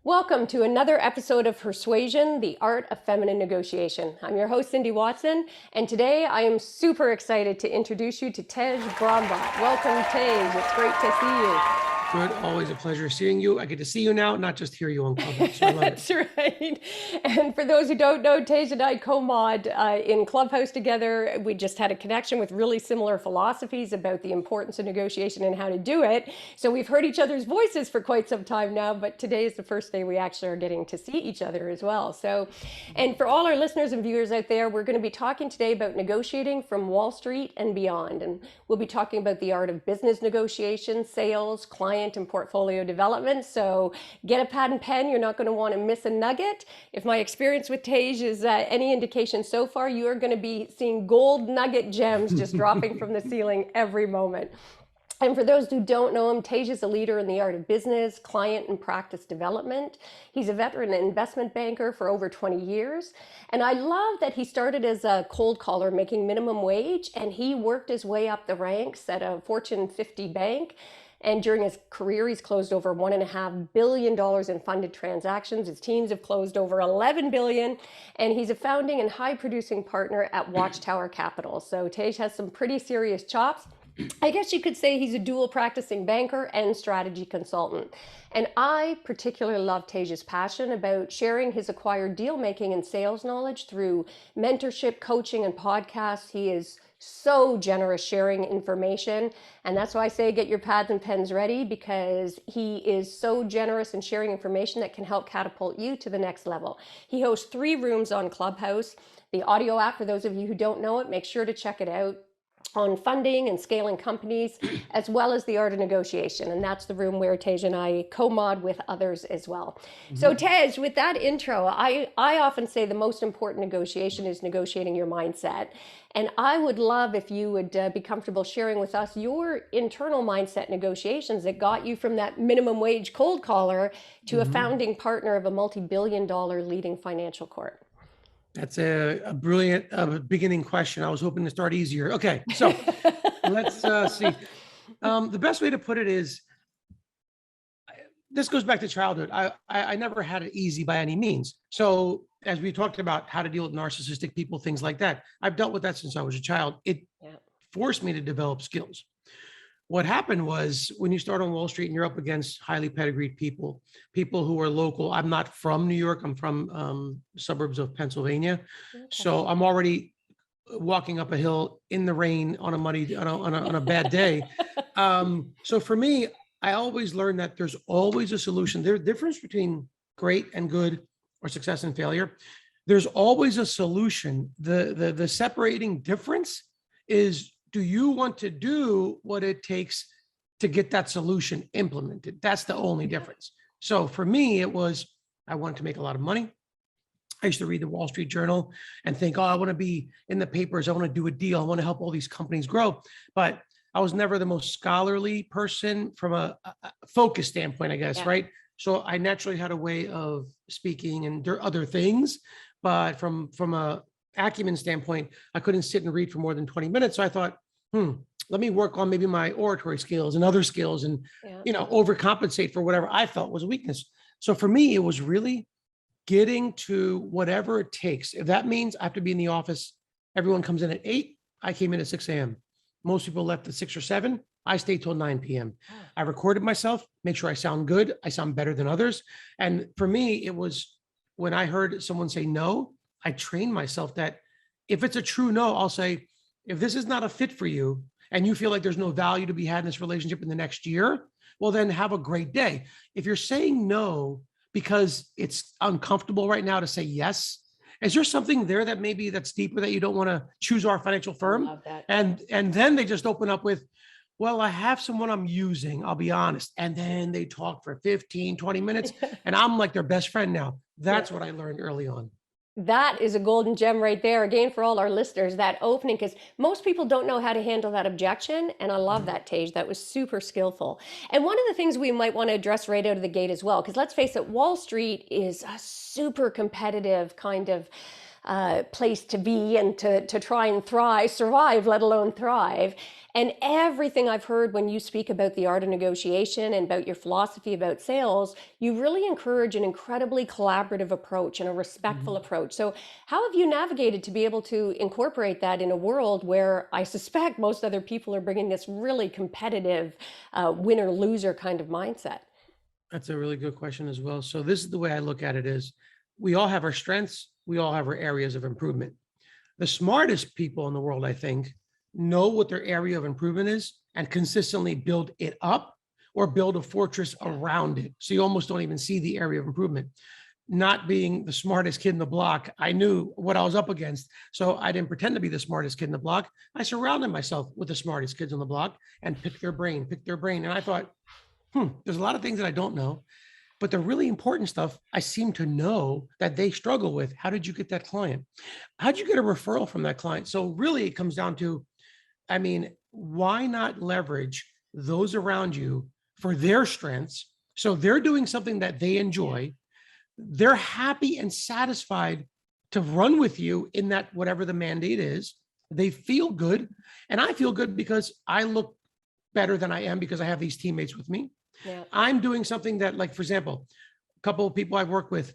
Welcome to another episode of Persuasion, the Art of Feminine Negotiation. I'm your host, Cindy Watson, and today I am super excited to introduce you to Tej Brahmbhatt. Welcome, Tej. It's great to see you. Good. Always a pleasure seeing you. I get to see you now, not just hear you on Clubhouse. So I love That's right. And for those who don't know, Tej and I co-mod in Clubhouse together. We just had a connection with really similar philosophies about the importance of negotiation and how to do it. So we've heard each other's voices for quite some time now, but today is the first day we actually are getting to see each other as well. So, and for all our listeners and viewers out there, we're going to be talking today about negotiating from Wall Street and beyond. And we'll be talking about the art of business negotiation, sales, client and portfolio development. So get a pad and pen. You're not going to want to miss a nugget. If my experience with Tej is any indication so far, you are going to be seeing gold nugget gems just dropping from the ceiling every moment. And for those who don't know him, Tej is a leader in the art of business, client, and practice development. He's a veteran investment banker for over 20 years. And I love that he started as a cold caller making minimum wage, and he worked his way up the ranks at a Fortune 50 bank. And during his career, he's closed over $1.5 billion in funded transactions. His teams have closed over $11 billion. And he's a founding and high producing partner at Watchtower Capital. So Tej has some pretty serious chops. I guess you could say he's a dual practicing banker and strategy consultant. And I particularly love Tej's passion about sharing his acquired deal making and sales knowledge through mentorship, coaching, and podcasts. He is so generous sharing information. And that's why I say get your pads and pens ready, because he is so generous in sharing information that can help catapult you to the next level. He hosts 3 rooms on Clubhouse. The audio app, for those of you who don't know it, make sure to check it out, on funding and scaling companies, as well as the art of negotiation. And that's the room where Tej and I co-mod with others as well. Mm-hmm. So Tej, with that intro, I often say the most important negotiation is negotiating your mindset. And I would love if you would be comfortable sharing with us your internal mindset negotiations that got you from that minimum wage cold caller to a founding partner of a multi-billion-dollar leading financial corp. That's a brilliant beginning question. I was hoping to start easier. Okay, so let's see. The best way to put it is, this goes back to childhood. I never had it easy by any means. So as we talked about how to deal with narcissistic people, things like that, I've dealt with that since I was a child. It forced me to develop skills. What happened was, when you start on Wall Street and you're up against highly pedigreed people who are local. I'm not from New York. I'm from suburbs of Pennsylvania. Okay. So I'm already walking up a hill in the rain on a bad day. So for me, I always learned that there's always a solution. There's a difference between great and good, or success and failure. There's always a solution. The separating difference is, do you want to do what it takes to get that solution implemented? That's the only difference. So for me, it was, I wanted to make a lot of money. I used to read the Wall Street Journal and think, oh, I want to be in the papers. I want to do a deal. I want to help all these companies grow. But I was never the most scholarly person from a focus standpoint, I guess, right? So I naturally had a way of speaking and other things, but from a acumen standpoint, I couldn't sit and read for more than 20 minutes. So I thought, let me work on maybe my oratory skills and other skills and, overcompensate for whatever I felt was a weakness. So for me, it was really getting to whatever it takes. If that means I have to be in the office, everyone comes in at 8, I came in at 6 a.m. Most people left at 6 or 7. I stayed till 9 p.m. I recorded myself, make sure I sound good. I sound better than others. And for me, it was, when I heard someone say no, I trained myself that if it's a true no, I'll say, if this is not a fit for you and you feel like there's no value to be had in this relationship in the next year, well, then have a great day. If you're saying no because it's uncomfortable right now to say yes, is there something there that maybe that's deeper, that you don't want to choose our financial firm? I love that. And then they just open up with, well, I have someone I'm using, I'll be honest. And then they talk for 15, 20 minutes and I'm like their best friend now. That's what I learned early on. That is a golden gem right there. Again, for all our listeners, that opening, because most people don't know how to handle that objection. And I love that, Tej. That was super skillful. And one of the things we might want to address right out of the gate as well, because let's face it, Wall Street is a super competitive kind of place to be and to try and survive, let alone thrive. And everything I've heard when you speak about the art of negotiation and about your philosophy about sales, you really encourage an incredibly collaborative approach and a respectful Mhm. approach. So, how have you navigated to be able to incorporate that in a world where I suspect most other people are bringing this really competitive winner loser kind of mindset? That's a really good question as well. So this is the way I look at it is we all have our strengths. We all have our areas of improvement. The smartest people in the world, I think, know what their area of improvement is and consistently build it up or build a fortress Yeah. around it. So you almost don't even see the area of improvement. Not being the smartest kid in the block, I knew what I was up against. So I didn't pretend to be the smartest kid in the block. I surrounded myself with the smartest kids on the block and pick their brain, pick their brain. And I thought, there's a lot of things that I don't know, but the really important stuff I seem to know that they struggle with. How did you get that client? How'd you get a referral from that client? So really it comes down to, I mean, why not leverage those around you for their strengths? So they're doing something that they enjoy. They're happy and satisfied to run with you in that, whatever the mandate is. They feel good. And I feel good because I look better than I am because I have these teammates with me. Yeah. I'm doing something that, like, for example, a couple of people I've worked with,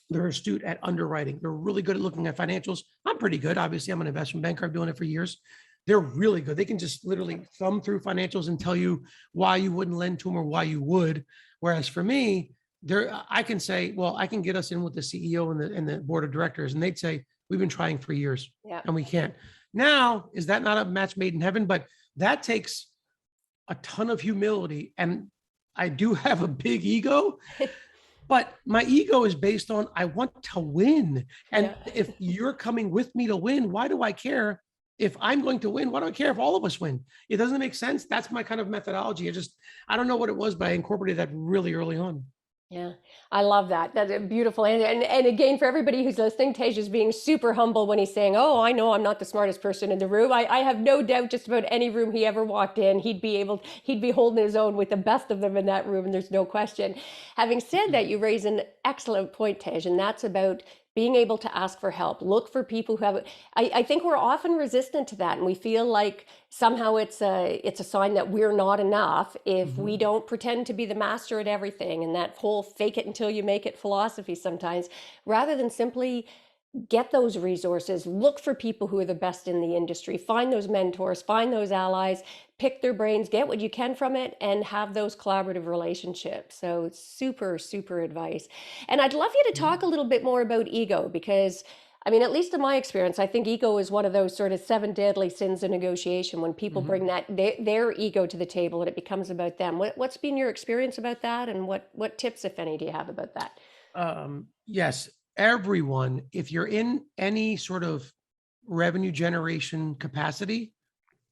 they're astute at underwriting. They're really good at looking at financials. I'm pretty good. Obviously, I'm an investment banker. I've been doing it for years. They're really good. They can just literally thumb through financials and tell you why you wouldn't lend to them or why you would. Whereas for me, I can say, well, I can get us in with the CEO and the board of directors, and they'd say, we've been trying for years Yeah. and we can't. Now, is that not a match made in heaven? But that takes a ton of humility. And I do have a big ego, but my ego is based on I want to win. And Yeah. if you're coming with me to win, why do I care if I'm going to win? Why do I care if all of us win? It doesn't make sense. That's my kind of methodology. I don't know what it was, but I incorporated that really early on. Yeah, I love that. That's a beautiful. And again, for everybody who's listening, Tej is being super humble when he's saying, "Oh, I know I'm not the smartest person in the room." I have no doubt just about any room he ever walked in, he'd be holding his own with the best of them in that room, and there's no question. Having said that, you raise an excellent point, Tej, and that's about being able to ask for help. Look for people who have. I think we're often resistant to that, and we feel like somehow it's a sign that we're not enough if we Mhm. don't pretend to be the master at everything, and that whole fake it until you make it philosophy sometimes, rather than simply get those resources, look for people who are the best in the industry, find those mentors, find those allies, pick their brains, get what you can from it, and have those collaborative relationships. So super, super advice. And I'd love you to talk a little bit more about ego because I mean, at least in my experience, I think ego is one of those sort of seven deadly sins of negotiation when people bring Mhm. that their ego to the table and it becomes about them. What's been your experience about that, and what tips, if any, do you have about that? Yes, everyone, if you're in any sort of revenue generation capacity,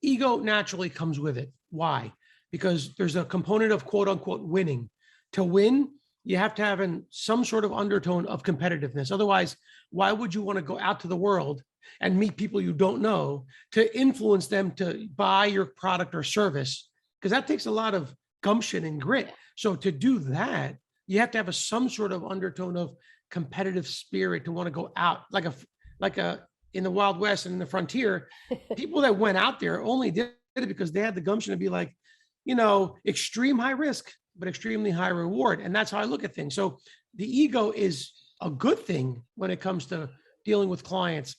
ego naturally comes with it. Why? Because there's a component of quote unquote winning. To win, you have to have some sort of undertone of competitiveness. Otherwise, why would you want to go out to the world and meet people you don't know to influence them to buy your product or service? Because that takes a lot of gumption and grit. So to do that, you have to have some sort of undertone of competitive spirit to want to go out like a in the Wild West and in the frontier. People that went out there only did it because they had the gumption to be like, extreme high risk, but extremely high reward. And that's how I look at things. So the ego is a good thing when it comes to dealing with clients,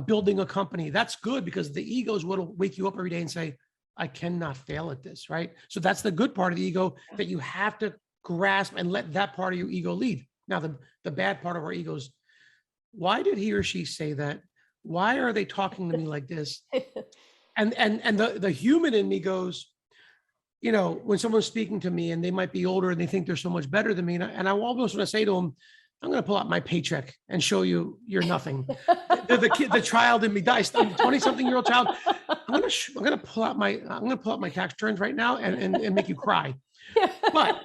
building a company. That's good because the ego is what will wake you up every day and say, I cannot fail at this, right? So that's the good part of the ego that you have to grasp and let that part of your ego lead. Now, the bad part of our egos, why did he or she say that? Why are they talking to me like this? And the human in me goes, when someone's speaking to me and they might be older and they think they're so much better than me, and I almost want to say to them, I'm going to pull out my paycheck and show you you're nothing. The kid, the child in me dies. I'm a 20-something-year-old child. I'm going to pull out my tax returns right now and make you cry. But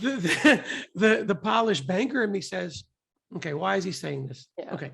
the polished banker in me says, okay, why is he saying this? Yeah. Okay.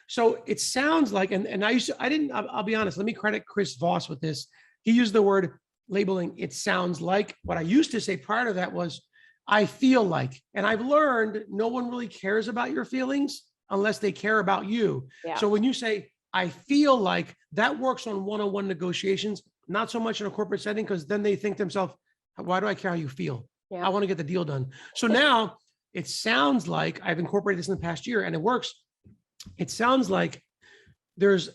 So it sounds like, and I'll be honest, let me credit Chris Voss with this. He used the word labeling. It sounds like. What I used to say prior to that was, I feel like, and I've learned no one really cares about your feelings. unless they care about you. Yeah. So when you say, I feel like, that works on one-on-one negotiations, not so much in a corporate setting, because then they think to themselves, why do I care how you feel? Yeah. I want to get the deal done. So now it sounds like I've incorporated this in the past year and it works. It sounds like there's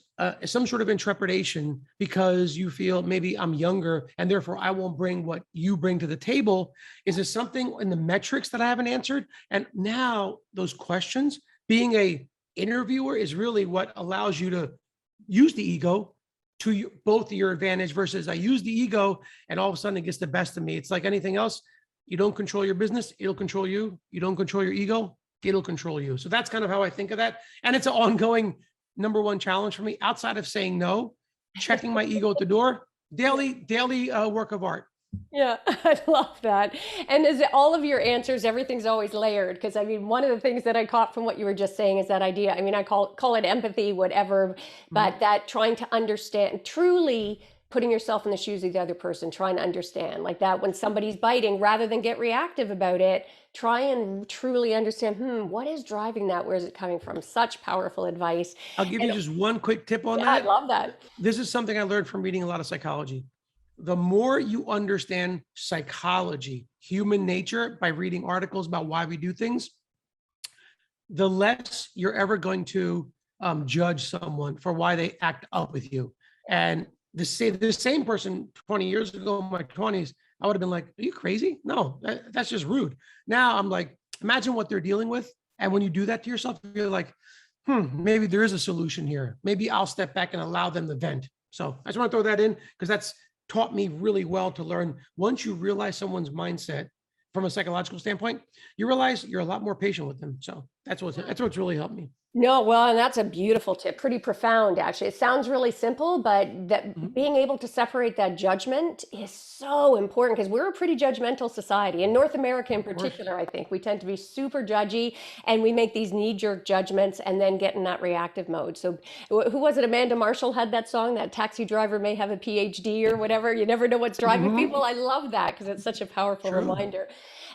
some sort of intrepidation because you feel maybe I'm younger and therefore I won't bring what you bring to the table. Is there something in the metrics that I haven't answered? And now those questions, being a interviewer is really what allows you to use the ego to both your advantage versus I use the ego and all of a sudden it gets the best of me. It's like anything else. You don't control your business, it'll control you. You don't control your ego, it'll control you. So that's kind of how I think of that. And it's an ongoing number one challenge for me outside of saying no, checking my ego at the door, daily work of art. Yeah, I love that. And is it all of your answers, everything's always layered? Because I mean, one of the things that I caught from what you were just saying is that idea. I mean, I call it empathy, whatever, but that trying to understand, truly putting yourself in the shoes of the other person, trying to understand, like that when somebody's biting, rather than get reactive about it, try and truly understand, what is driving that? Where is it coming from? Such powerful advice. I'll give you just one quick tip on Yeah, that. I love that. This is something I learned from reading a lot of psychology. The more you understand psychology, human nature, by reading articles about why we do things, the less you're ever going to judge someone for why they act up with you. And the same person 20 years ago, in my 20s, I would have been like, are you crazy? No, that's just rude. Now I'm like, imagine what they're dealing with. And when you do that to yourself, you're like, maybe there is a solution here. Maybe I'll step back and allow them to vent. So I just want to throw that in because that's taught me really well to learn. Once you realize someone's mindset from a psychological standpoint, you realize you're a lot more patient with them. So that's what's really helped me. No, well, and that's a beautiful tip, pretty profound, actually. It sounds really simple, but that being able to separate that judgment is so important because we're a pretty judgmental society. In North America in particular, I think we tend to be super judgy and we make these knee-jerk judgments and then get in that reactive mode. So who was it? Amanda Marshall had that song, that taxi driver may have a PhD or whatever. You never know what's driving people. I love that because it's such a powerful reminder.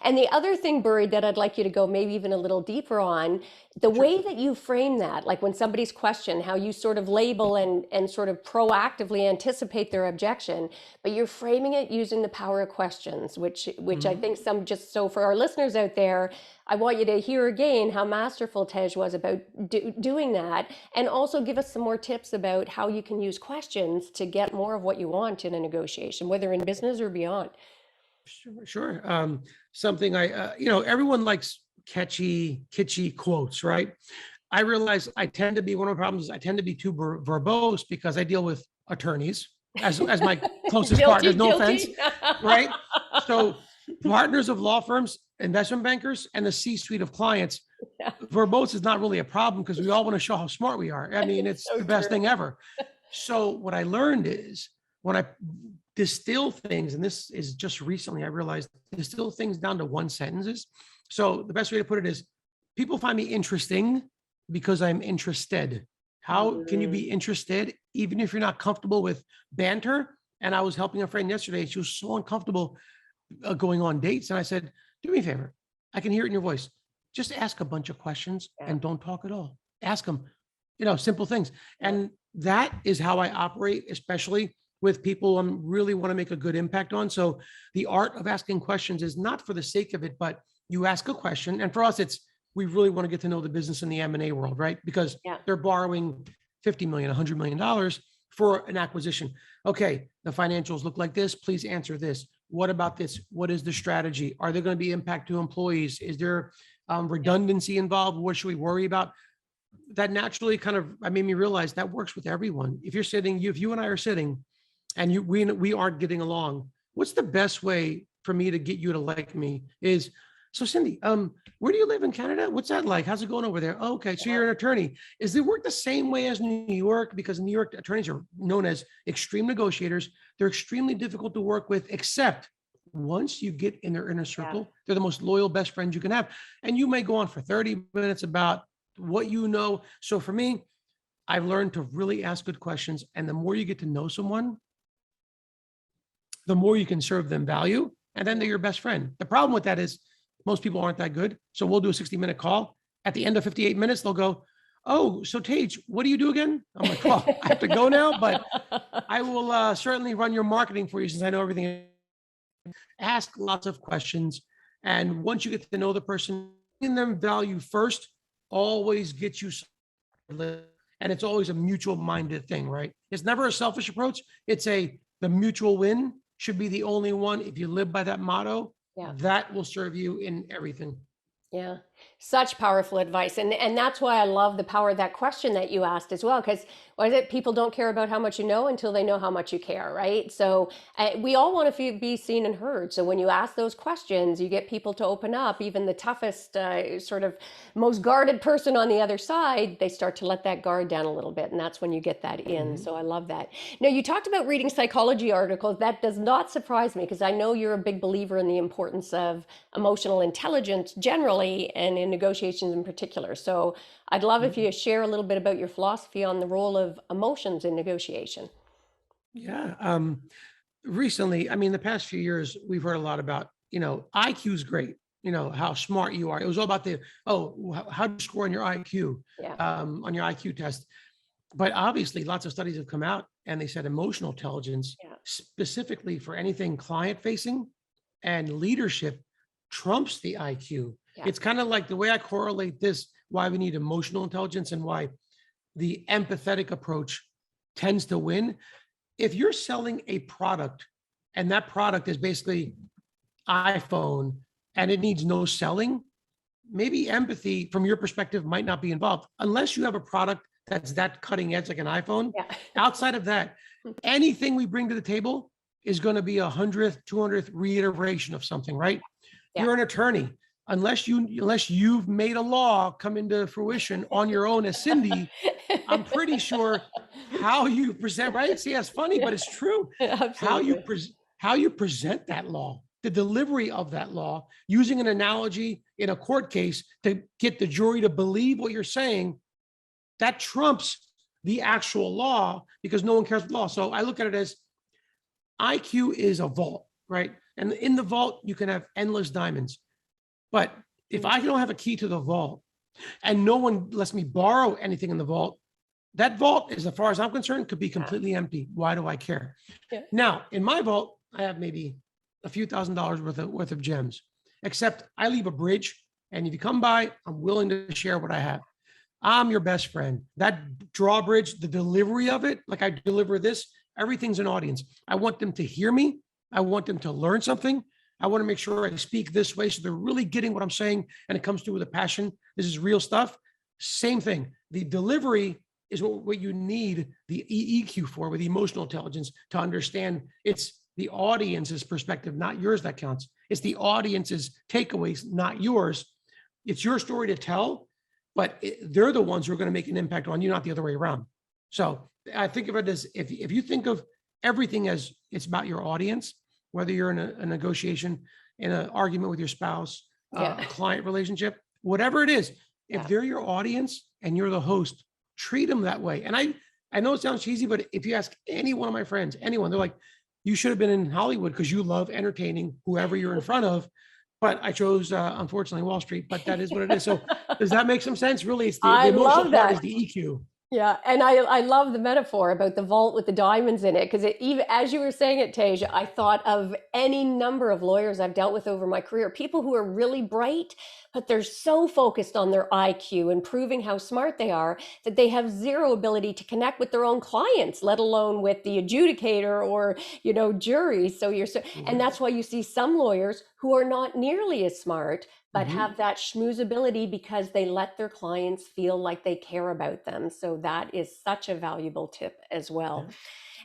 And the other thing, Burry, that I'd like you to go maybe even a little deeper on, the way that you frame that, like when somebody's questioned, how you sort of label and sort of proactively anticipate their objection, but you're framing it using the power of questions, which I think just so for our listeners out there, I want you to hear again how masterful Tej was about doing that, and also give us some more tips about how you can use questions to get more of what you want in a negotiation, whether in business or beyond. Sure. Something everyone likes catchy, kitschy quotes, right? I realize I tend to be, one of the problems is I tend to be too verbose because I deal with attorneys as my closest partners, no offense, right? So partners of law firms, investment bankers, and the C-suite of clients, verbose is not really a problem because we all want to show how smart we are. I mean, it's the best thing ever. So what I learned is when I distill things, and this is just recently, I realized distill things down to one sentences. So the best way to put it is people find me interesting because I'm interested. How can you be interested even if you're not comfortable with banter? And I was helping a friend yesterday. She was so uncomfortable going on dates. And I said, do me a favor. I can hear it in your voice. Just ask a bunch of questions and don't talk at all. Ask them, simple things. And that is how I operate, especially with people I really want to make a good impact on. So the art of asking questions is not for the sake of it, but you ask a question. And for us, we really want to get to know the business in the M&A world, right? Because they're borrowing $50 million, $100 million for an acquisition. Okay, the financials look like this. Please answer this. What about this? What is the strategy? Are there going to be impact to employees? Is there redundancy involved? What should we worry about? That naturally made me realize that works with everyone. If you and I are sitting and we aren't getting along, what's the best way for me to get you to like me is, so Cindy, where do you live in Canada? What's that like? How's it going over there? Oh, okay, so you're an attorney. Is it work the same way as New York? Because New York attorneys are known as extreme negotiators. They're extremely difficult to work with, except once you get in their inner circle, they're the most loyal best friends you can have. And you may go on for 30 minutes about what you know. So for me, I've learned to really ask good questions. And the more you get to know someone, the more you can serve them value. And then they're your best friend. The problem with that is most people aren't that good. So we'll do a 60-minute call at the end of 58 minutes, they'll go, oh, so Tej, what do you do again? I'm like, well, I have to go now, but I will certainly run your marketing for you since I know everything. Ask lots of questions. And once you get to know the person, giving them value first always gets you, and it's always a mutual minded thing, right? It's never a selfish approach. It's the mutual win should be the only one. If you live by that motto, Yeah. that will serve you in everything. Yeah, such powerful advice. And that's why I love the power of that question that you asked as well. Because what is it? People don't care about how much you know until they know how much you care, right? So we all want to be seen and heard. So when you ask those questions, you get people to open up. Even the toughest, sort of most guarded person on the other side, they start to let that guard down a little bit. And that's when you get that in. So I love that. Now, you talked about reading psychology articles. That does not surprise me because I know you're a big believer in the importance of emotional intelligence generally and in negotiations in particular. So I'd love if you share a little bit about your philosophy on the role of emotions in negotiation. Yeah. Recently, I mean, the past few years, we've heard a lot about, IQ is great, how smart you are. It was all about how do you score on your IQ, Yeah. on your IQ test. But obviously, lots of studies have come out and they said emotional intelligence, Yeah. specifically for anything client facing and leadership, trumps the IQ. Yeah. It's kind of like the way I correlate this, why we need emotional intelligence and why the empathetic approach tends to win. If you're selling a product and that product is basically iPhone and it needs no selling, maybe empathy from your perspective might not be involved unless you have a product that's that cutting edge like an iPhone. Yeah. Outside of that, anything we bring to the table is going to be 100th, 200th reiteration of something, right? Yeah. You're an attorney. Unless you've made a law come into fruition on your own as Cindy, I'm pretty sure how you present, right? See, that's funny, but it's true. Absolutely. How you present that law, the delivery of that law, using an analogy in a court case to get the jury to believe what you're saying, that trumps the actual law because no one cares about law. So I look at it as IQ is a vault, right? And in the vault, you can have endless diamonds. But if I don't have a key to the vault and no one lets me borrow anything in the vault, that vault, as far as I'm concerned, could be completely empty. Why do I care? Yeah. Now, in my vault, I have maybe a few $1,000s worth of gems, except I leave a bridge. And if you come by, I'm willing to share what I have. I'm your best friend. That drawbridge, the delivery of it, like I deliver this, everything's an audience. I want them to hear me. I want them to learn something. I want to make sure I speak this way so they're really getting what I'm saying and it comes through with a passion. This is real stuff. Same thing. The delivery is what you need the EQ for, with emotional intelligence, to understand it's the audience's perspective, not yours, that counts. It's the audience's takeaways, not yours. It's your story to tell, but they're the ones who are going to make an impact on you, not the other way around. So I think of it as if you think of everything as it's about your audience, whether you're in a negotiation, in an argument with your spouse, a client relationship, whatever it is, if they're your audience and you're the host, treat them that way. And I know it sounds cheesy, but if you ask any one of my friends, anyone, they're like, you should have been in Hollywood because you love entertaining whoever you're in front of. But I chose, unfortunately, Wall Street, but that is what it is. So does that make some sense? Really, it's the emotional part is the EQ. Yeah, and I love the metaphor about the vault with the diamonds in it, because even as you were saying it, Tej, I thought of any number of lawyers I've dealt with over my career, people who are really bright, but they're so focused on their IQ and proving how smart they are that they have zero ability to connect with their own clients, let alone with the adjudicator or, jury. And that's why you see some lawyers who are not nearly as smart, but have that schmoozability because they let their clients feel like they care about them. So that is such a valuable tip as well. Yeah.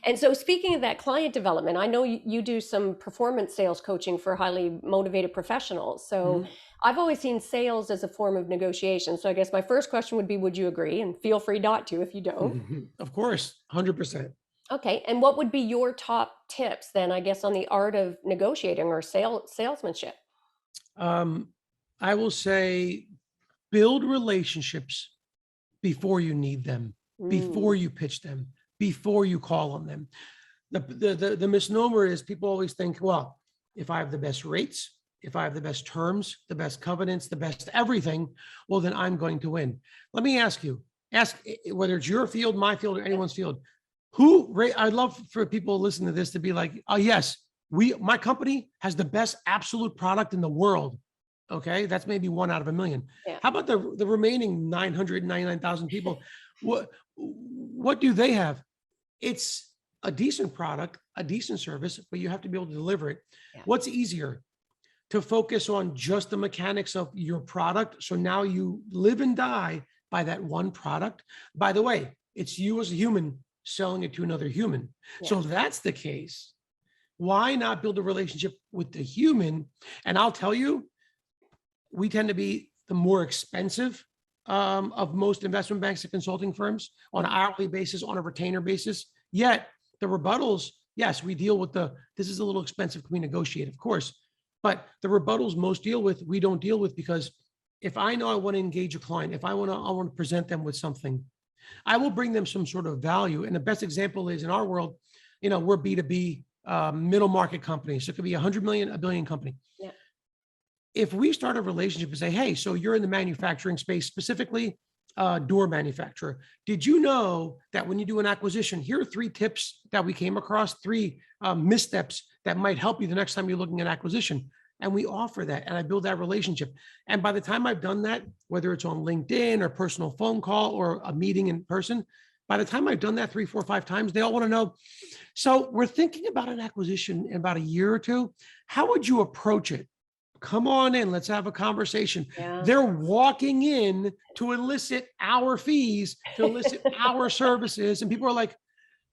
And so speaking of that client development, I know you do some performance sales coaching for highly motivated professionals. So I've always seen sales as a form of negotiation. So I guess my first question would be, would you agree? And feel free not to if you don't. Of course, 100%. Okay. And what would be your top tips then, I guess, on the art of negotiating or salesmanship? I will say build relationships before you need them, before you pitch them, before you call on them. The misnomer is people always think, well, if I have the best rates, if I have the best terms, the best covenants, the best everything, well, then I'm going to win. Let me ask you, whether it's your field, my field, or anyone's field, I'd love for people listening to this to be like, oh yes, my company has the best absolute product in the world. Okay. That's maybe 1 out of a million. Yeah. How about the remaining 999,000 people? What do they have? It's a decent product, a decent service, but you have to be able to deliver it. Yeah. What's easier? To focus on just the mechanics of your product. So now you live and die by that one product. By the way, it's you as a human selling it to another human. Yeah. So if that's the case, why not build a relationship with the human? And I'll tell you, we tend to be the more expensive of most investment banks and consulting firms on an hourly basis, on a retainer basis. Yet the rebuttals, yes, we deal with this is a little expensive. Can we negotiate? Of course. But the rebuttals we don't deal with, because if I know I want to engage a client, if I want to present them with something, I will bring them some sort of value. And the best example is in our world, we're B2B middle market companies. So it could be 100 million, a billion company. Yeah. If we start a relationship and say, hey, so you're in the manufacturing space, specifically door manufacturer. Did you know that when you do an acquisition, here are 3 tips that we came across, 3 missteps that might help you the next time you're looking at acquisition. And we offer that, and I build that relationship. And by the time I've done that, whether it's on LinkedIn or personal phone call or a meeting in person, by the time I've done that 3, 4, 5 times, they all want to know. So we're thinking about an acquisition in about a year or 2. How would you approach it? Come on in, let's have a conversation. Yeah. They're walking in to elicit our fees, to elicit our services. And people are like,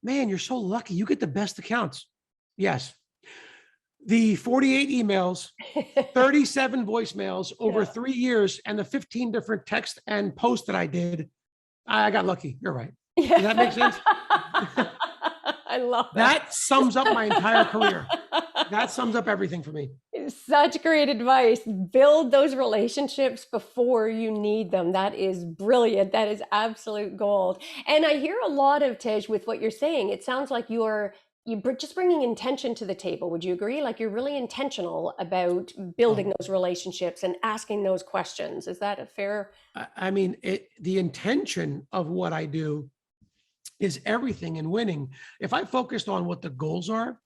man, you're so lucky. You get the best accounts. Yes. The 48 emails, 37 voicemails over 3 years, and the 15 different text and posts that I did, I got lucky. You're right. Does that make sense? I love that. That sums up my entire career. That sums up everything for me. Such great advice. Build those relationships before you need them. That is brilliant. That is absolute gold. And I hear a lot of, Tej, with what you're saying. It sounds like you're just bringing intention to the table. Would you agree? Like you're really intentional about building those relationships and asking those questions. Is that a fair? I mean, the intention of what I do is everything in winning. If I focused on what the goals are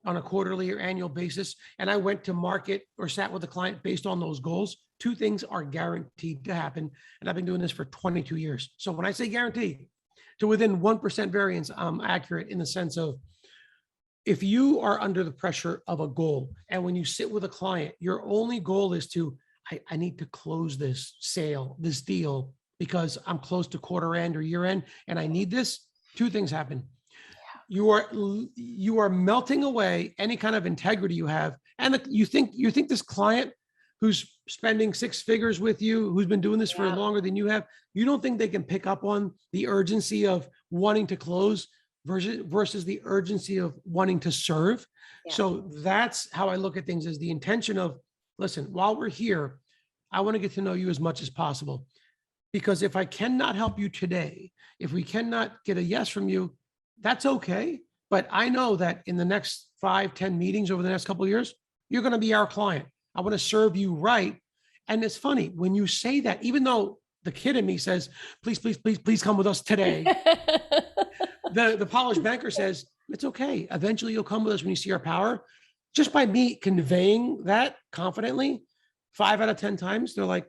on a quarterly or annual basis, and I went to market or sat with a client based on those goals, 2 things are guaranteed to happen. And I've been doing this for 22 years. So when I say guaranteed, to within 1% variance, I'm accurate in the sense of, if you are under the pressure of a goal, and when you sit with a client, your only goal is to, I need to close this sale, this deal, because I'm close to quarter end or year end, and I need this, 2 things happen. You are melting away any kind of integrity you have. And you think this client who's spending 6 figures with you, who's been doing this for longer than you have, you don't think they can pick up on the urgency of wanting to close versus the urgency of wanting to serve. Yeah. So that's how I look at things, is the intention of, listen, while we're here, I want to get to know you as much as possible. Because if I cannot help you today, if we cannot get a yes from you, that's okay. But I know that in the next 5, 10 meetings over the next couple of years, you're going to be our client. I want to serve you right. And it's funny when you say that, even though the kid in me says, please, please, please, please come with us today. The polished banker says, it's okay. Eventually you'll come with us when you see our power. Just by me conveying that confidently, 5 out of 10 times, they're like,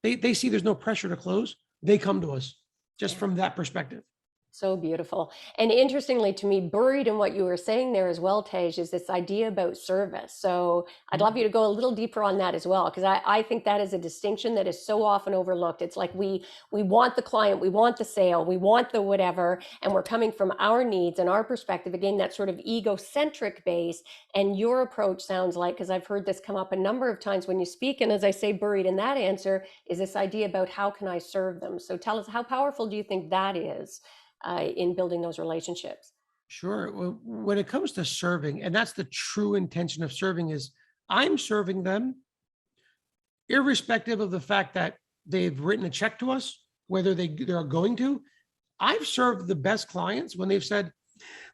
they see there's no pressure to close. They come to us just from that perspective. So beautiful. And interestingly to me, buried in what you were saying there as well, Tej, is this idea about service. So I'd love you to go a little deeper on that as well, because I think that is a distinction that is so often overlooked. It's like we want the client, we want the sale, we want the whatever, and we're coming from our needs and our perspective, again, that sort of egocentric base. And your approach sounds like, because I've heard this come up a number of times when you speak, and as I say, buried in that answer is this idea about how can I serve them? So tell us, how powerful do you think that is in building those relationships? Sure. Well, when it comes to serving, and that's the true intention of serving, is I'm serving them irrespective of the fact that they've written a check to us, whether they're going to. I've served the best clients when they've said,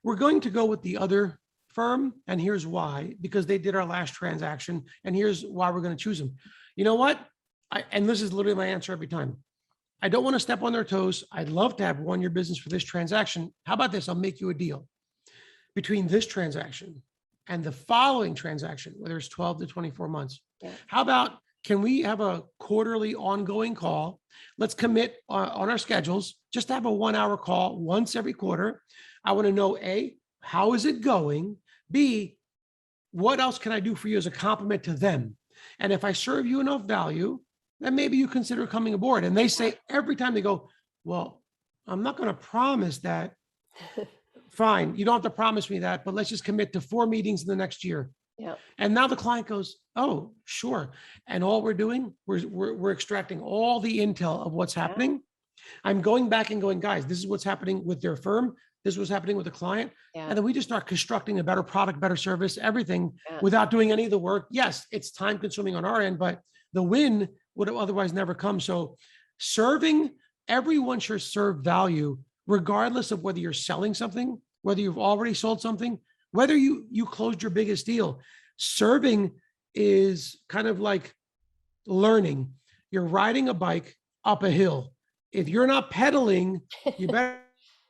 we're going to go with the other firm, and here's why, because they did our last transaction, and here's why we're going to choose them. You know what? And this is literally my answer every time. I don't want to step on their toes. I'd love to have won your business for this transaction. How about this? I'll make you a deal between this transaction and the following transaction, whether it's 12 to 24 months. Yeah. How about, can we have a quarterly ongoing call? Let's commit on our schedules, just to have a 1 hour call once every quarter. I want to know, A, how is it going? B, what else can I do for you as a compliment to them? And if I serve you enough value, then maybe you consider coming aboard. And they say every time, they go, well, I'm not going to promise that. Fine, you don't have to promise me that, but let's just commit to 4 meetings in the next year. Yeah. And now the client goes, oh, sure. And all we're doing, we're extracting all the intel of what's happening. I'm going back and going, guys, this is what's happening with their firm. This is what's happening with the client. Yeah. And then we just start constructing a better product, better service, everything Yeah. without doing any of the work. Yes, it's time consuming on our end, but the win would have otherwise never come. So serving, everyone should serve value, regardless of whether you're selling something, whether you've already sold something, whether you closed your biggest deal. Serving is kind of like learning. You're riding a bike up a hill. If you're not pedaling, you better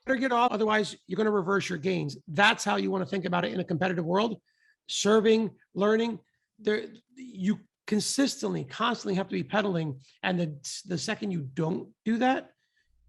get off. Otherwise, you're going to reverse your gains. That's how you want to think about it in a competitive world. Serving, learning, you constantly, constantly have to be pedaling. And the second you don't do that,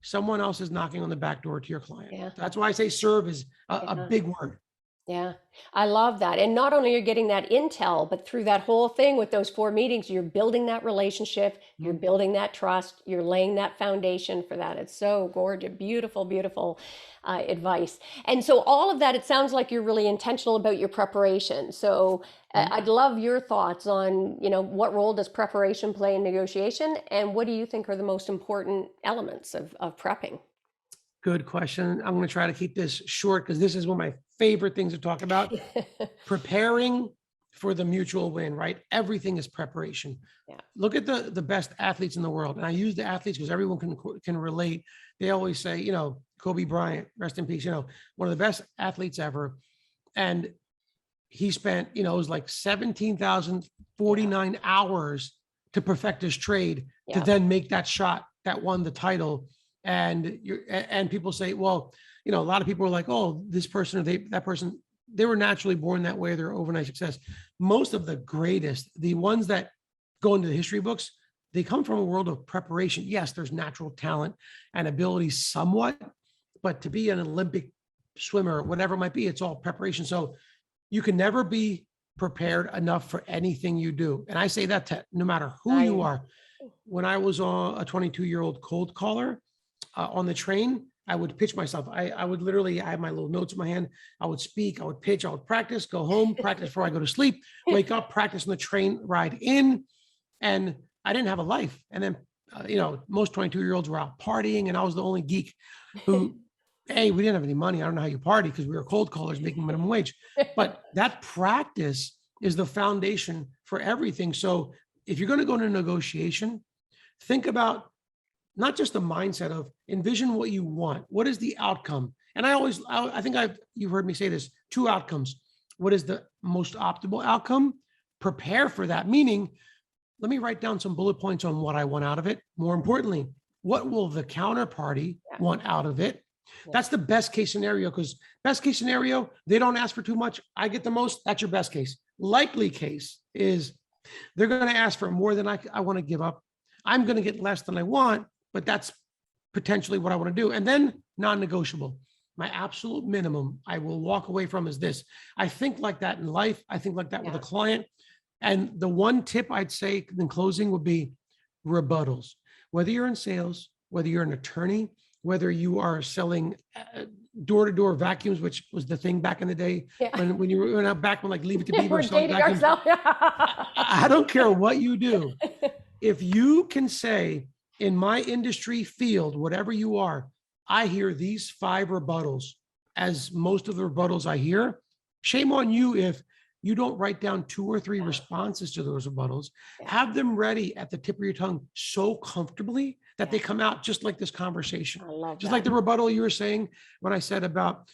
someone else is knocking on the back door to your client. Yeah. That's why I say serve is a big word. Yeah, I love that. And not only are you getting that intel, but through that whole thing with those 4 meetings, you're building that relationship, you're building that trust, you're laying that foundation for that. It's so gorgeous, beautiful, beautiful advice. And so all of that, it sounds like you're really intentional about your preparation. So I'd love your thoughts on, what role does preparation play in negotiation, and what do you think are the most important elements of prepping? Good question. I'm going to try to keep this short because this is one of my favorite things to talk about. Preparing for the mutual win, right? Everything is preparation. Yeah. Look at the best athletes in the world. And I use the athletes because everyone can relate. They always say, Kobe Bryant, rest in peace, one of the best athletes ever. And he spent, it was like 17,049 hours to perfect his trade to then make that shot that won the title. And people say, well, a lot of people are like, oh, this person or that person, they were naturally born that way. They're overnight success. Most of the greatest, the ones that go into the history books, they come from a world of preparation. Yes, there's natural talent and ability somewhat, but to be an Olympic swimmer, whatever it might be, it's all preparation. So you can never be prepared enough for anything you do. And I say that to no matter who you are. When I was a 22-year-old cold caller, on the train, I would pitch myself. I would literally, I have my little notes in my hand. I would speak, I would pitch, I would practice, go home, practice before I go to sleep, wake up, practice on the train ride in. And I didn't have a life. And then, most 22-year-olds were out partying, and I was the only geek who, hey, we didn't have any money. I don't know how you party because we were cold callers making minimum wage. But that practice is the foundation for everything. So if you're going to go into negotiation, think about not just the mindset of envision what you want. What is the outcome? And I think you've heard me say this, 2 outcomes. What is the most optimal outcome? Prepare for that. Meaning, let me write down some bullet points on what I want out of it. More importantly, what will the counterparty want out of it? That's the best case scenario, because best case scenario, they don't ask for too much. I get the most. That's your best case. Likely case is they're going to ask for more than I want to give up. I'm going to get less than I want, but that's potentially what I want to do. And then non-negotiable. My absolute minimum I will walk away from is this. I think like that in life. I think like that with a client. And the one tip I'd say in closing would be rebuttals. Whether you're in sales, whether you're an attorney, whether you are selling door-to-door vacuums, which was the thing back in the day, when you were out back when like Leave It to Beaver. I don't care what you do. If you can say, in my industry field, whatever you are, I hear these 5 rebuttals as most of the rebuttals I hear, shame on you if you don't write down 2 or 3 responses to those rebuttals. Have them ready at the tip of your tongue so comfortably that they come out just like this conversation. I love just that. Like the rebuttal you were saying when I said about,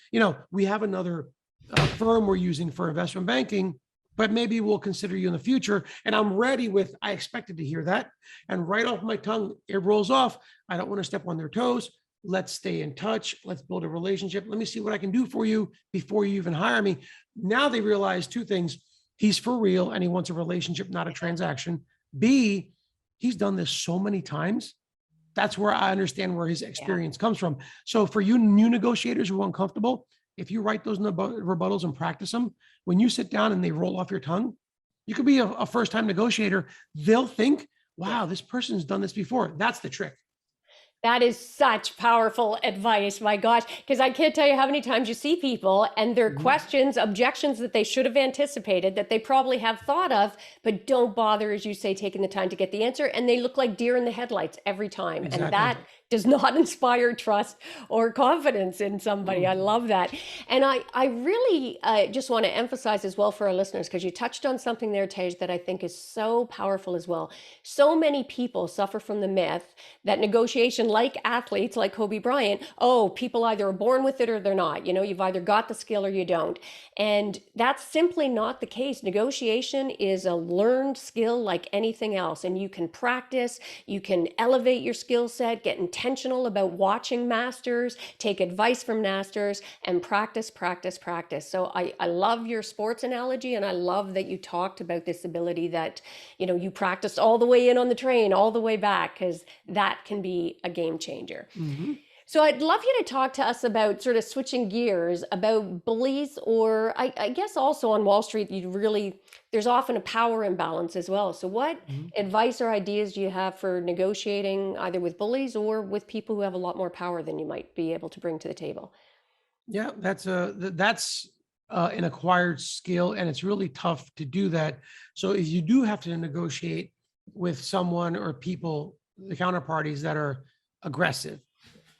we have another firm we're using for investment banking, but maybe we'll consider you in the future. And I'm ready with, I expected to hear that. And right off my tongue, it rolls off. I don't want to step on their toes. Let's stay in touch. Let's build a relationship. Let me see what I can do for you before you even hire me. Now they realize two things. He's for real and he wants a relationship, not a transaction. B, he's done this so many times. That's where I understand where his experience comes from. So for you new negotiators who are uncomfortable, if you write those rebuttals and practice them, when you sit down and they roll off your tongue, you could be a first-time negotiator. They'll think, wow, this person's done this before. That's the trick. That is such powerful advice, my gosh, because I can't tell you how many times you see people and their questions, objections that they should have anticipated, that they probably have thought of, but don't bother, as you say, taking the time to get the answer. And they look like deer in the headlights every time. Exactly. And that does not inspire trust or confidence in somebody. I love that. And I really just want to emphasize as well for our listeners, because you touched on something there, Tej, that I think is so powerful as well. So many people suffer from the myth that negotiation, like athletes, like Kobe Bryant, oh, people either are born with it or they're not. You know, you've either got the skill or you don't. And that's simply not the case. Negotiation is a learned skill like anything else. And you can practice, you can elevate your skill set, get intentional about watching masters, take advice from masters, and practice, practice, practice. So I love your sports analogy, and I love that you talked about this ability that, you know, you practiced all the way in on the train, all the way back, because that can be a game changer. So I'd love you to talk to us about, sort of switching gears, about bullies, or I guess also on Wall Street, there's often a power imbalance as well. So what advice or ideas do you have for negotiating either with bullies or with people who have a lot more power than you might be able to bring to the table? Yeah, that's an acquired skill, and it's really tough to do that. So if you do have to negotiate with someone or people, the counterparties that are aggressive,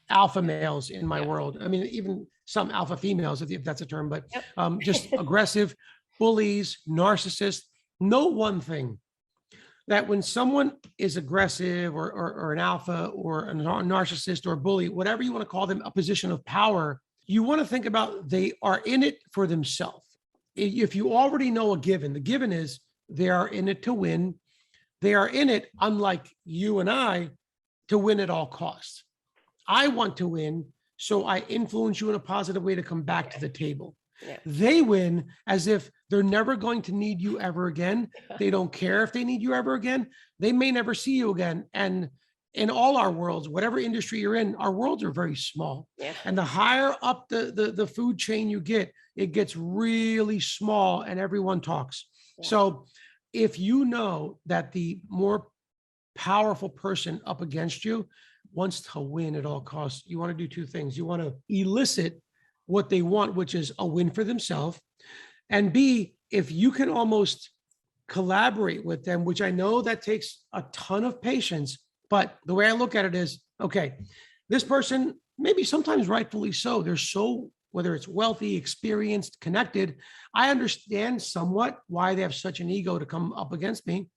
alpha males in my world. I mean, even some alpha females, if that's a term, but just aggressive, bullies, narcissists. Know one thing, that when someone is aggressive or an alpha or a narcissist or a bully, whatever you want to call them, a position of power, you want to think about they are in it for themselves. If you already know a given, the given is they are in it to win. They are in it, unlike you and I, to win at all costs. I want to win, so I influence you in a positive way to come back to the table. They win as if they're never going to need you ever again. They don't care if they need you ever again. They may never see you again. And in all our worlds, whatever industry you're in, our worlds are very small. And the higher up the food chain you get, it gets really small and everyone talks. So if you know that the more powerful person up against you wants to win at all costs, you want to do two things. You want to elicit what they want, which is a win for themselves. And B, if you can almost collaborate with them, which I know that takes a ton of patience, but the way I look at it is, okay, this person, maybe sometimes rightfully so, they're so, whether it's wealthy, experienced, connected, I understand somewhat why they have such an ego to come up against me.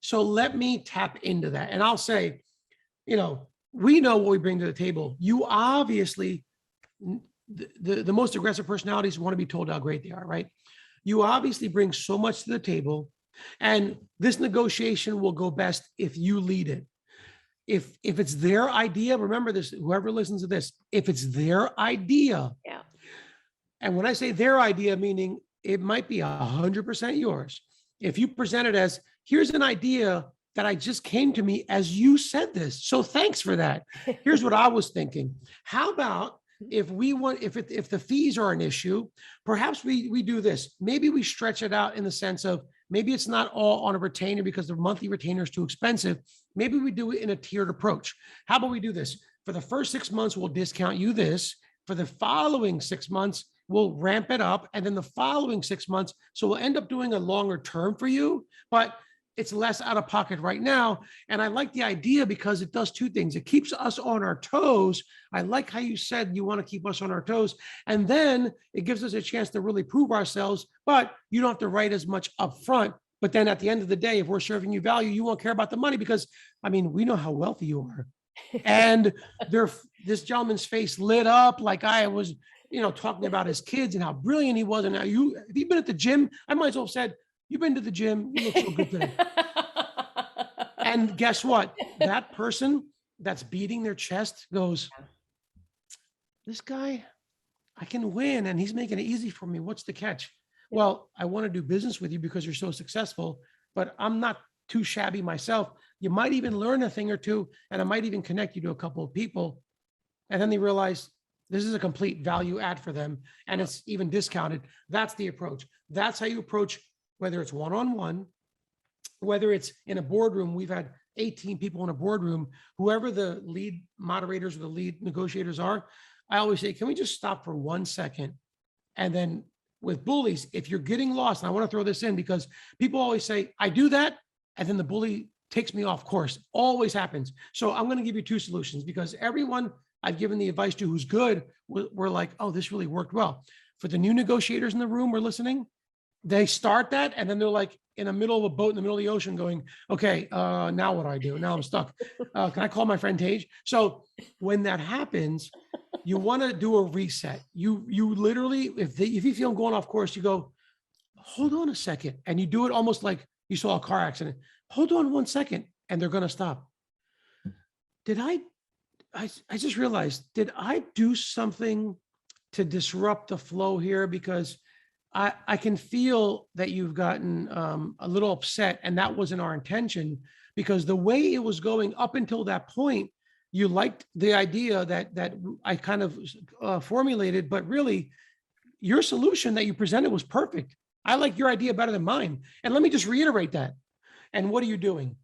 So let me tap into that. And I'll say, you know, we know what we bring to the table. You obviously, the most aggressive personalities want to be told how great they are, right? You obviously bring so much to the table, and this negotiation will go best if you lead it. If it's their idea, remember this, whoever listens to this, if it's their idea, and when I say their idea, meaning it might be 100% yours. If you present it as, here's an idea that I just came to me as you said this, so thanks for that. Here's what I was thinking. How about if the fees are an issue, perhaps we do this. Maybe we stretch it out in the sense of, maybe it's not all on a retainer because the monthly retainer is too expensive. Maybe we do it in a tiered approach. How about we do this? For the first 6 months, we'll discount you this. For the following 6 months, we'll ramp it up. And then the following 6 months, so we'll end up doing a longer term for you, but it's less out of pocket right now. And I like the idea because it does two things. It keeps us on our toes. I like how you said you want to keep us on our toes. And then it gives us a chance to really prove ourselves, but you don't have to write as much upfront. But then at the end of the day, if we're serving you value, you won't care about the money because, I mean, we know how wealthy you are. And this gentleman's face lit up like I was, talking about his kids and how brilliant he was. And now if you've been at the gym, I might as well have said, you've been to the gym, you look so good today. And guess what? That person that's beating their chest goes, this guy, I can win and he's making it easy for me. What's the catch? Well, I want to do business with you because you're so successful, but I'm not too shabby myself. You might even learn a thing or two, and I might even connect you to a couple of people. And then they realize this is a complete value add for them, and it's even discounted. That's the approach. That's how you approach, whether it's one-on-one, whether it's in a boardroom. We've had 18 people in a boardroom, whoever the lead moderators or the lead negotiators are. I always say, can we just stop for 1 second? And then with bullies, if you're getting lost, and I want to throw this in because people always say, I do that, and then the bully takes me off course. Always happens. So I'm going to give you two solutions, because everyone I've given the advice to who's good, we're like, oh, this really worked well. For the new negotiators in the room, we're listening. They start that, and then they're like in the middle of a boat in the middle of the ocean going, okay, now what do I do? Now I'm stuck. Can I call my friend Tej? So when that happens, you want to do a reset. You literally, if you feel going off course, you go, hold on a second. And you do it almost like you saw a car accident. Hold on 1 second, and they're going to stop. I just realized, did I do something to disrupt the flow here? Because I can feel that you've gotten a little upset, and that wasn't our intention, because the way it was going up until that point, you liked the idea that I kind of formulated, but really your solution that you presented was perfect. I like your idea better than mine. And let me just reiterate that. And what are you doing?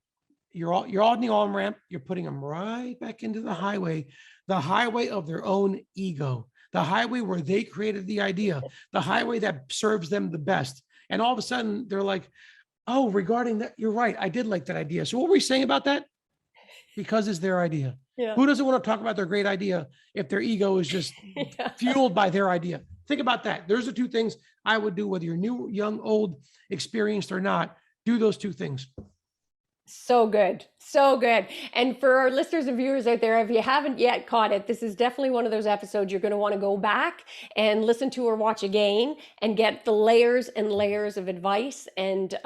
You're on the on-ramp, you're putting them right back into the highway of their own ego, the highway where they created the idea, the highway that serves them the best. And all of a sudden they're like, oh, regarding that, you're right, I did like that idea. So what were we saying about that? Because it's their idea. Yeah. Who doesn't want to talk about their great idea if their ego is just fueled by their idea? Think about that. There's the two things I would do, whether you're new, young, old, experienced or not. Do those two things. So good. So good. And for our listeners and viewers out there, if you haven't yet caught it, this is definitely one of those episodes you're going to want to go back and listen to or watch again and get the layers and layers of advice and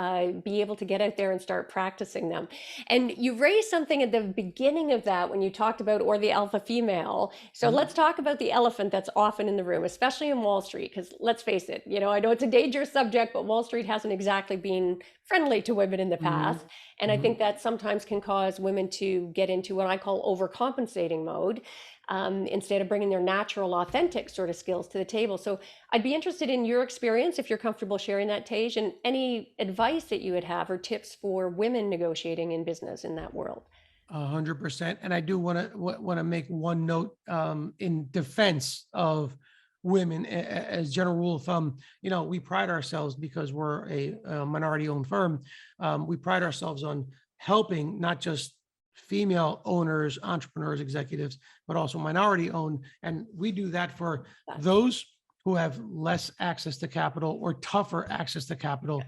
be able to get out there and start practicing them. And you raised something at the beginning of that when you talked about, or the alpha female. So let's talk about the elephant that's often in the room, especially in Wall Street, because let's face it, I know it's a dangerous subject, but Wall Street hasn't exactly been friendly to women in the past. And I think that sometimes can cause women to get into what I call overcompensating mode, instead of bringing their natural, authentic sort of skills to the table. So I'd be interested in your experience, if you're comfortable sharing that, Tej, and any advice that you would have or tips for women negotiating in business in that world. 100%. And I do want to make one note in defense of women. As general rule of thumb, we pride ourselves, because we're a minority-owned firm. We pride ourselves on helping not just female owners, entrepreneurs, executives, but also minority-owned. And we do that for those who have less access to capital or tougher access to capital.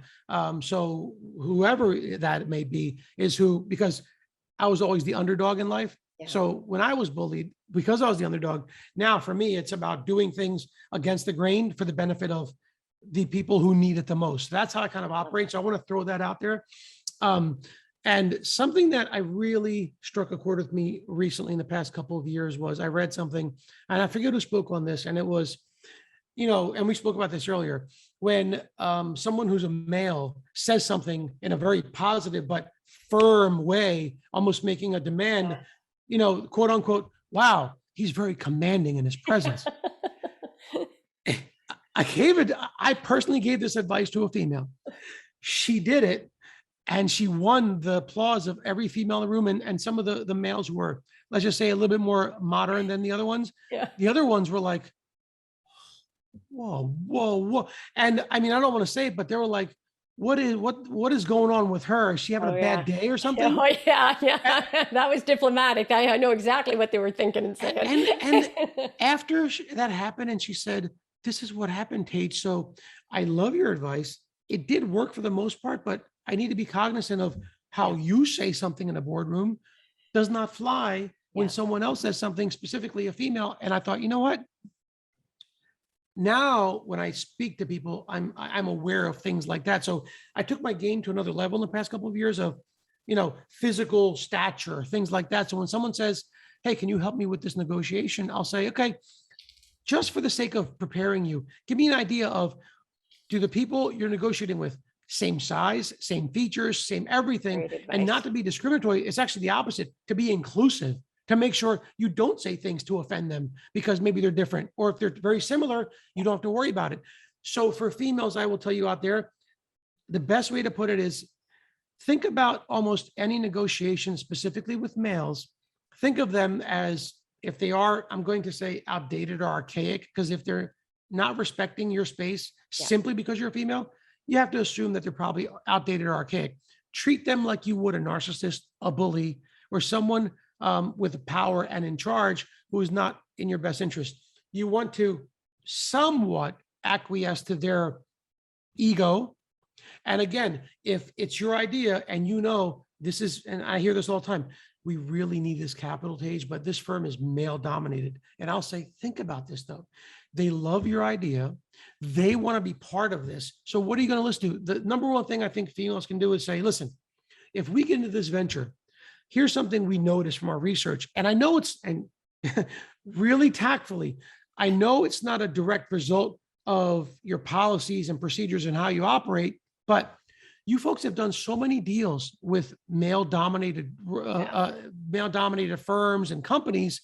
So whoever that may be is because I was always the underdog in life. So when I was bullied, because I was the underdog, now for me, it's about doing things against the grain for the benefit of the people who need it the most. That's how I kind of operate. So I want to throw that out there. And something that I really struck a chord with me recently in the past couple of years was I read something, and I forget who spoke on this, and it was, and we spoke about this earlier, when someone who's a male says something in a very positive but firm way, almost making a demand, quote unquote, wow, he's very commanding in his presence. I personally gave this advice to a female. She did it, and she won the applause of every female in the room. And some of the males who were, let's just say, a little bit more modern than the other ones. Yeah. The other ones were like, whoa. And I mean, I don't want to say it, but they were like, what is going on with her? Is she having a bad day or something? Oh yeah. That was diplomatic. I know exactly what they were thinking and saying. And after that happened, and she said, this is what happened, Tej. So I love your advice. It did work for the most part, but I need to be cognizant of how you say something in a boardroom does not fly when someone else says something, specifically a female. And I thought, you know what? Now, when I speak to people, I'm aware of things like that. So I took my game to another level in the past couple of years of, physical stature, things like that. So when someone says, "Hey, can you help me with this negotiation?" I'll say, "Okay, just for the sake of preparing you, give me an idea of, do the people you're negotiating with same size, same features, same everything?" Great And not advice. to be discriminatory, it's actually the opposite, to be inclusive, to make sure you don't say things to offend them because maybe they're different. Or if they're very similar, you don't have to worry about it. So for females, I will tell you out there, the best way to put it is, think about almost any negotiation, specifically with males. Think of them as, if they are, I'm going to say, outdated or archaic, because if they're not respecting your space Yeah. simply because you're a female, you have to assume that they're probably outdated or archaic. Treat them like you would a narcissist, a bully, or someone with power and in charge who is not in your best interest. You want to somewhat acquiesce to their ego. And again, if it's your idea and this is, and I hear this all the time, we really need this capital Tage, but this firm is male dominated. And I'll say, think about this though. They love your idea. They want to be part of this. So what are you going to listen to? The number one thing I think females can do is say, listen, if we get into this venture, here's something we noticed from our research. And I know and really tactfully, I know it's not a direct result of your policies and procedures and how you operate, but you folks have done so many deals with male dominated firms and companies.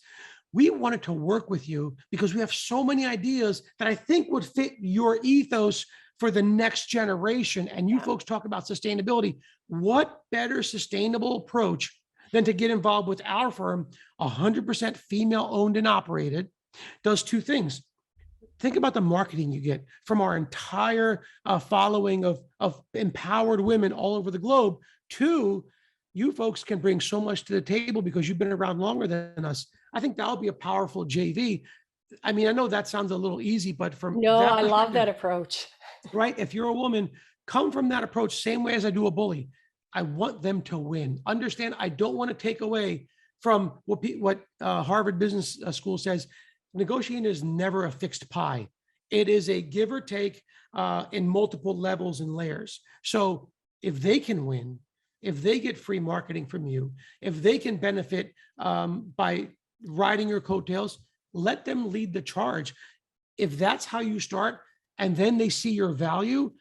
We wanted to work with you because we have so many ideas that I think would fit your ethos for the next generation. And you folks talk about sustainability. What better sustainable approach than to get involved with our firm, 100% female owned and operated, does two things. Think about the marketing you get from our entire following of empowered women all over the globe. Two, you folks can bring so much to the table because you've been around longer than us. I think that'll be a powerful JV. I mean, I know that sounds a little easy, but from No, that I love perspective, that approach. right? If you're a woman, come from that approach, same way as I do a bully. I want them to win. Understand, I don't want to take away from what Harvard Business School says. Negotiating is never a fixed pie. It is a give or take in multiple levels and layers. So if they can win, if they get free marketing from you, if they can benefit by riding your coattails, let them lead the charge. If that's how you start, and then they see your value,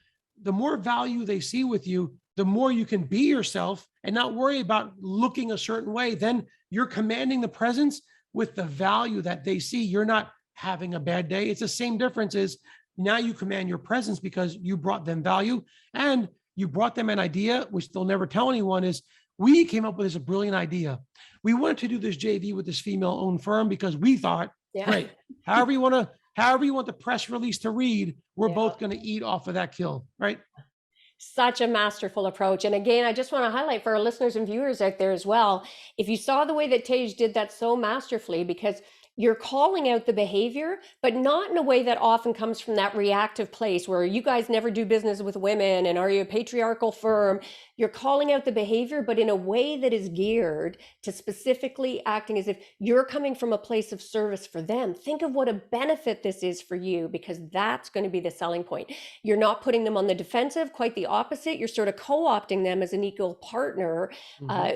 the more value they see with you, the more you can be yourself and not worry about looking a certain way. Then you're commanding the presence with the value that they see. You're not having a bad day. It's the same difference is now you command your presence because you brought them value and you brought them an idea, which they'll never tell anyone, is we came up with this brilliant idea. We wanted to do this JV with this female owned firm because we thought, great, however you want the press release to read, we're both going to eat off of that kill, right? Such a masterful approach. And again, I just want to highlight for our listeners and viewers out there as well, if you saw the way that Tej did that so masterfully, because you're calling out the behavior, but not in a way that often comes from that reactive place where you guys never do business with women and are you a patriarchal firm? You're calling out the behavior, but in a way that is geared to specifically acting as if you're coming from a place of service for them. Think of what a benefit this is for you, because that's going to be the selling point. You're not putting them on the defensive, quite the opposite. You're sort of co-opting them as an equal partner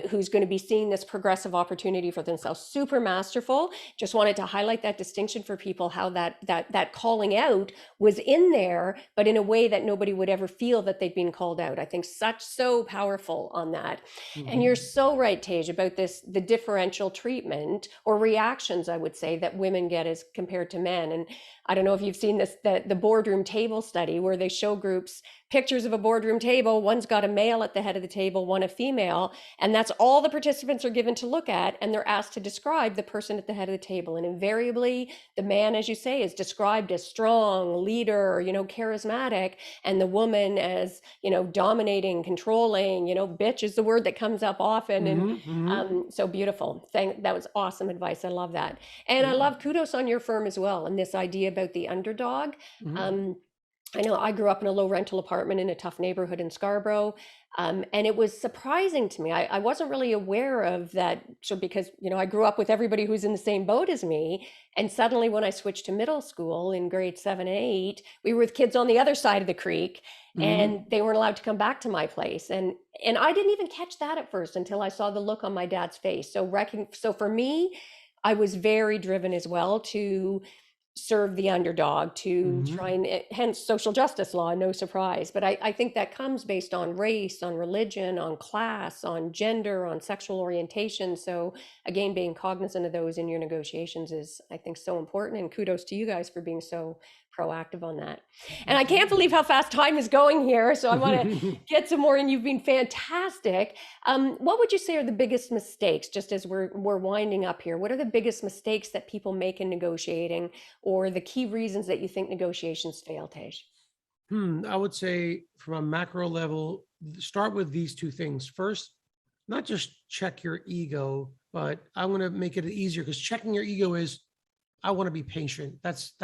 who's going to be seeing this progressive opportunity for themselves. Super masterful. Just wanted to highlight that distinction for people, how that calling out was in there, but in a way that nobody would ever feel that they've been called out. I think so powerful on that. And you're so right, Tej, about the differential treatment or reactions, I would say, that women get as compared to men. And I don't know if you've seen this, the boardroom table study where they show groups pictures of a boardroom table. One's got a male at the head of the table, one a female, and that's all the participants are given to look at. And they're asked to describe the person at the head of the table. And invariably, the man, as you say, is described as strong, leader, charismatic, and the woman as, dominating, controlling, bitch is the word that comes up often. And so beautiful. That was awesome advice. I love that. And I love kudos on your firm as well. And this idea about the underdog. I know I grew up in a low rental apartment in a tough neighborhood in Scarborough. And it was surprising to me. I wasn't really aware of that. So, because, I grew up with everybody who's in the same boat as me. And suddenly, when I switched to middle school in grade 7 and 8, we were with kids on the other side of the creek Mhm. and they weren't allowed to come back to my place. And I didn't even catch that at first until I saw the look on my dad's face. So for me, I was very driven as well to serve the underdog, to Mhm. try and hence social justice law, no surprise. But I think that comes based on race, on religion, on class, on gender, on sexual orientation. So again, being cognizant of those in your negotiations is, I think, so important. And kudos to you guys for being so proactive on that. And I can't Absolutely. believe how fast time is going here. So I want to get some more, and you've been fantastic. What would you say are the biggest mistakes, just as we're winding up here? What are the biggest mistakes that people make in negotiating, or the key reasons that you think negotiations fail, Tej? I would say from a macro level, start with these two things. First, not just check your ego, but I want to make it easier because checking your ego is, I want to be patient. That's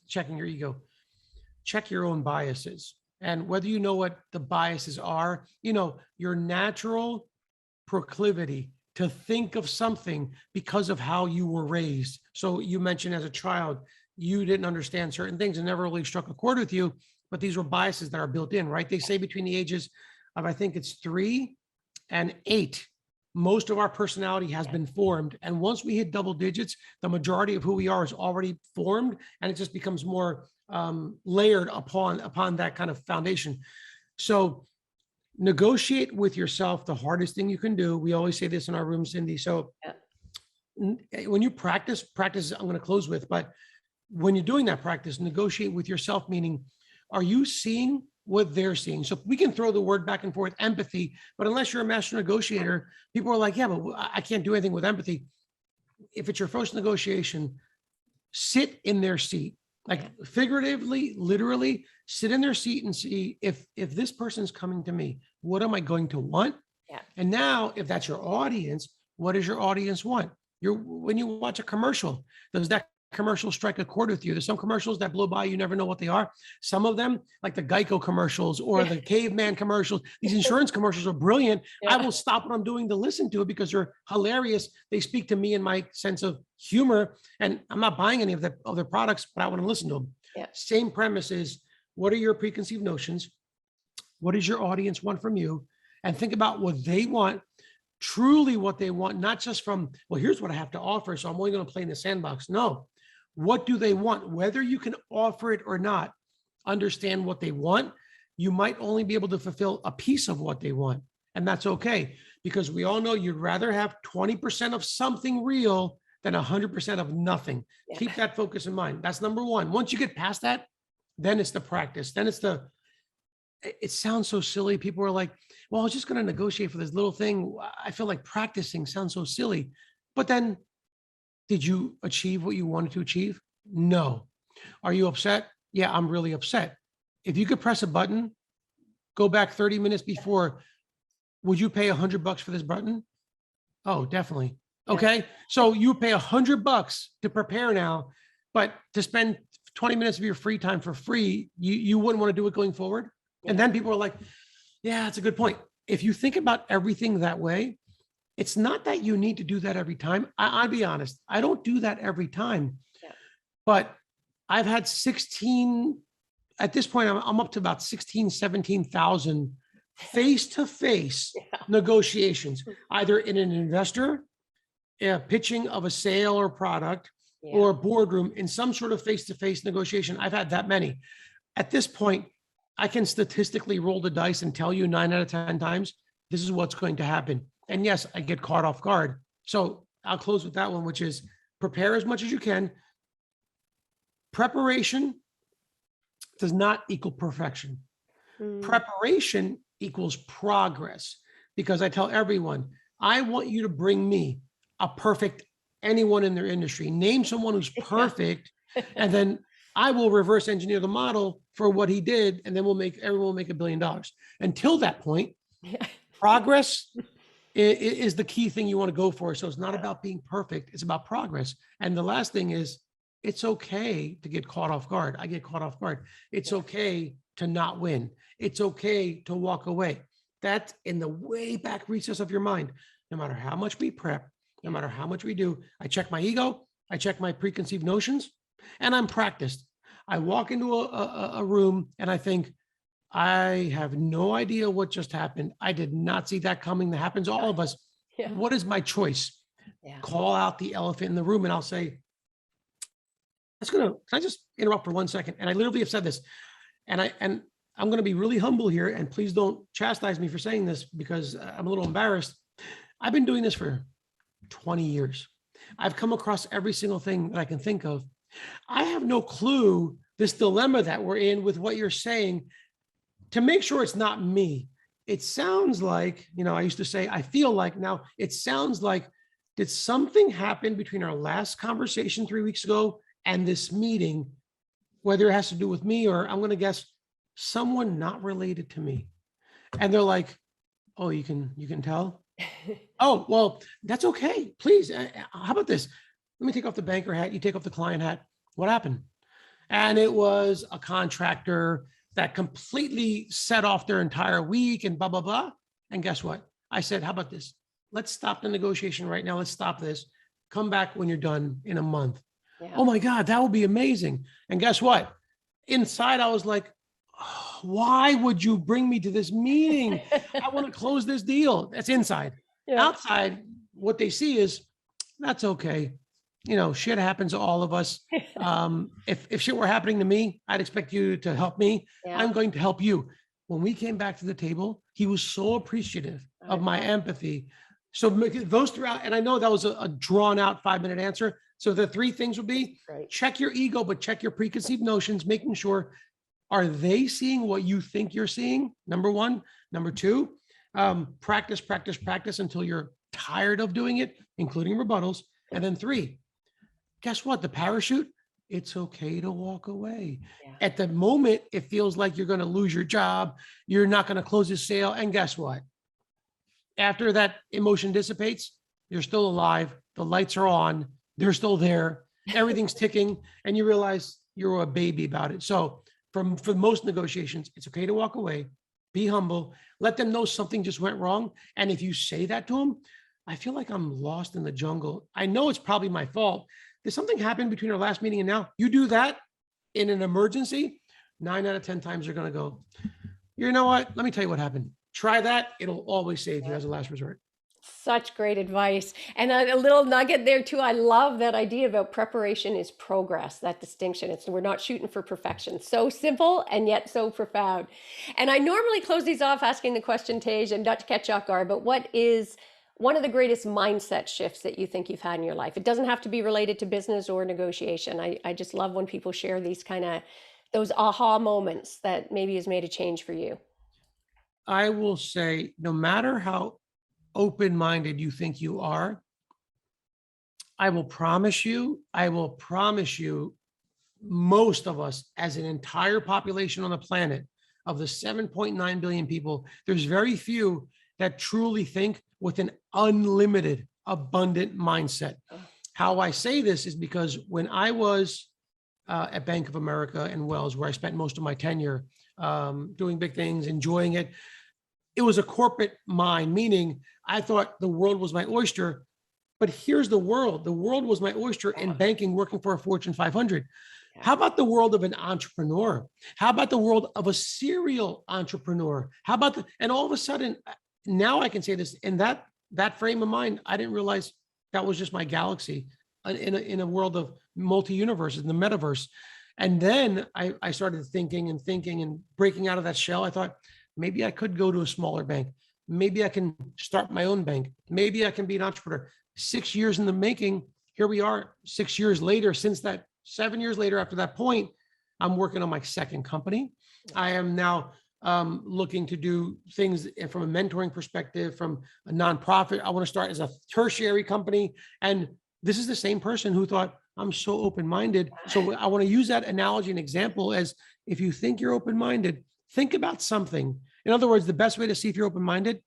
checking your ego. Check your own biases. And whether you know what the biases are, your natural proclivity to think of something because of how you were raised. So you mentioned as a child, you didn't understand certain things and never really struck a chord with you, but these were biases that are built in, right? They say between the ages of, I think it's 3 and 8, most of our personality has been formed. And once we hit double digits, the majority of who we are is already formed, and it just becomes more layered upon that kind of foundation. So negotiate with yourself, the hardest thing you can do. We always say this in our room, Cindy. So Yeah. when you practice, I'm going to close with, but when you're doing that practice, negotiate with yourself, meaning, are you seeing what they're seeing? So we can throw the word back and forth, empathy, but unless you're a master negotiator, people are like, yeah, but I can't do anything with empathy. If it's your first negotiation, sit in their seat, like figuratively, literally sit in their seat and see if this person's coming to me, what am I going to want? Yeah. And now, if that's your audience, what does your audience want? When you watch a commercial, does that commercial strike a chord with you? There's some commercials that blow by, you never know what they are. Some of them, like the Geico commercials or the caveman commercials, these insurance commercials are brilliant. I Yeah. will stop what I'm doing to listen to it because they're hilarious. They speak to me and my sense of humor, and I'm not buying any of their other products, but I want to listen to them. Yeah. Same premise is, what are your preconceived notions? What does your audience want from you? And think about what they want, truly what they want, not just from, well, here's what I have to offer, so I'm only going to play in the sandbox. No, what do they want? Whether you can offer it or not, understand what they want. You might only be able to fulfill a piece of what they want. And that's okay, because we all know you'd rather have 20% of something real than 100% of nothing. Yeah. Keep that focus in mind. That's number one. Once you get past that, then it's the practice. Then it sounds so silly. People are like, well, I was just going to negotiate for this little thing. I feel like practicing sounds so silly. But then, did you achieve what you wanted to achieve? No. Are you upset? Yeah, I'm really upset. If you could press a button, go back 30 minutes before, would you pay $100 for this button? Oh, definitely. Yeah. Okay. So you pay $100 to prepare now, but to spend 20 minutes of your free time for free, you wouldn't want to do it going forward. And then people are like, yeah, that's a good point. If you think about everything that way, it's not that you need to do that every time. I'll be honest, I don't do that every time, Yeah. but I've had 16, at this point, I'm up to about 16, 17,000 face-to-face negotiations, either in an investor, pitching of a sale or product, Yeah. or a boardroom in some sort of face-to-face negotiation. I've had that many. At this point, I can statistically roll the dice and tell you 9 out of 10 times, this is what's going to happen. And yes, I get caught off guard. So I'll close with that one, which is prepare as much as you can. Preparation does not equal perfection. Preparation equals progress, because I tell everyone, I want you to bring me a perfect anyone in their industry. Name someone who's perfect, and then I will reverse engineer the model for what he did, and then everyone will make $1 billion. Until that point, progress is the key thing you want to go for. So it's not about being perfect, it's about progress. And the last thing is, it's okay to get caught off guard. I get caught off guard. It's okay to not win. It's okay to walk away. That's in the way back recess of your mind. No matter how much we prep, no matter how much we do, I check my ego, I check my preconceived notions, and I'm practiced. I walk into a room and I think, I have no idea what just happened. I did not see that coming. That happens to all of us. Yeah. What is my choice? Yeah. Call out the elephant in the room and I'll say, can I just interrupt for 1 second? And I literally have said this, and I'm going to be really humble here, and please don't chastise me for saying this because I'm a little embarrassed. I've been doing this for 20 years. I've come across every single thing that I can think of. I have no clue this dilemma that we're in with what you're saying. To make sure it's not me, it sounds like, I used to say, I feel like, now it sounds like, did something happen between our last conversation 3 weeks ago and this meeting, whether it has to do with me or I'm going to guess someone not related to me? And they're like, oh, you can tell? Oh, well, that's okay. Please. How about this? Let me take off the banker hat. You take off the client hat. What happened? And it was a contractor that completely set off their entire week and blah, blah, blah. And guess what? I said, how about this? Let's stop the negotiation right now. Let's stop this. Come back when you're done in a month. Yeah. Oh my God, that would be amazing. And guess what? Inside, I was like, oh, why would you bring me to this meeting? I want to close this deal. That's inside. Yeah. Outside, what they see is, that's okay. Shit happens to all of us. If shit were happening to me, I'd expect you to help me. Yeah. I'm going to help you. When we came back to the table, he was so appreciative of my empathy. So those throughout, and I know that was a drawn out 5-minute answer. So the 3 things would be, check your ego, but check your preconceived notions, making sure, are they seeing what you think you're seeing? Number 1. Number 2, practice until you're tired of doing it, including rebuttals. And then 3, guess what? The parachute, it's okay to walk away. Yeah. At the moment, it feels like you're going to lose your job. You're not going to close the sale. And guess what? After that emotion dissipates, you're still alive. The lights are on. They're still there. Everything's ticking. And you realize you're a baby about it. So for most negotiations, it's okay to walk away. Be humble. Let them know something just went wrong. And if you say that to them, I feel like I'm lost in the jungle. I know it's probably my fault. Did something happen between our last meeting and now? You do that in an emergency, 9 out of 10 times you're going to go, you know what? Let me tell you what happened. Try that. It'll always save you as a last resort. Such great advice. And a little nugget there too. I love that idea about preparation is progress, that distinction. We're not shooting for perfection. So simple and yet so profound. And I normally close these off asking the question, Tej, and not to catch you off guard, but what is one of the greatest mindset shifts that you think you've had in your life? It doesn't have to be related to business or negotiation. I just love when people share these those aha moments that maybe has made a change for you. I will say, no matter how open-minded you think you are, I will promise you, most of us as an entire population on the planet of the 7.9 billion people, there's very few that truly think with an unlimited, abundant mindset. How I say this is because when I was at Bank of America and Wells, where I spent most of my tenure doing big things, enjoying it, it was a corporate mind, meaning I thought the world was my oyster. But here's the world. The world was my oyster in banking, working for a Fortune 500. How about the world of an entrepreneur? How about the world of a serial entrepreneur? How about and all of a sudden, now I can say this, in that frame of mind, I didn't realize that was just my galaxy in a world of multi-universes, in the metaverse. And then I started thinking and breaking out of that shell. I thought, maybe I could go to a smaller bank. Maybe I can start my own bank. Maybe I can be an entrepreneur. 6 years in the making, here we are 6 years later. Since that, 7 years later, after that point, I'm working on my second company. I am now looking to do things from a mentoring perspective, from a nonprofit. I want to start as a tertiary company. And this is the same person who thought, I'm so open-minded. So I want to use that analogy and example as, if you think you're open-minded, think about something. In other words, the best way to see if you're open-minded,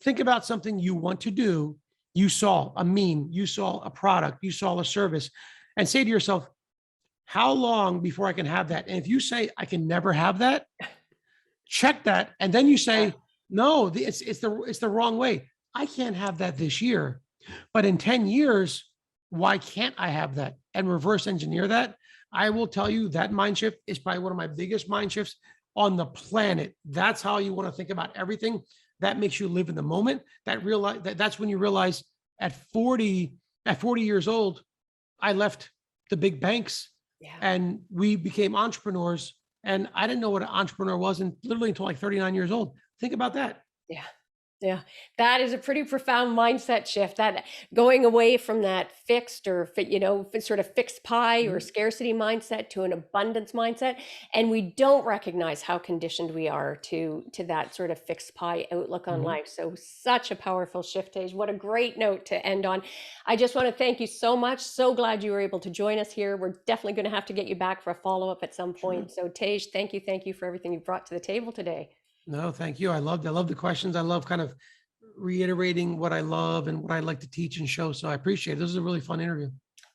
think about something you want to do. You saw a meme, you saw a product, you saw a service, and say to yourself, how long before I can have that? And if you say, I can never have that, check that, and then you say, no, it's the wrong way. I can't have that this year, but in 10 years, why can't I have that? And reverse engineer that. I will tell you that mind shift is probably one of my biggest mind shifts on the planet. That's how you want to think about everything. That makes you live in the moment. That's when you realize at 40 years old, I left the big banks Yeah. and we became entrepreneurs. And I didn't know what an entrepreneur was literally until like 39 years old. Think about that. Yeah. Yeah, that is a pretty profound mindset shift. That going away from that fixed or sort of fixed pie or Mhm. scarcity mindset to an abundance mindset, and we don't recognize how conditioned we are to that sort of fixed pie outlook on Mhm. life. So such a powerful shift, Tej. What a great note to end on. I just want to thank you so much. So glad you were able to join us here. We're definitely going to have to get you back for a follow up at some Sure. point. So Tej, thank you for everything you brought to the table today. No, thank you. I love the questions. I love kind of reiterating what I love and what I like to teach and show. So I appreciate it. This is a really fun interview.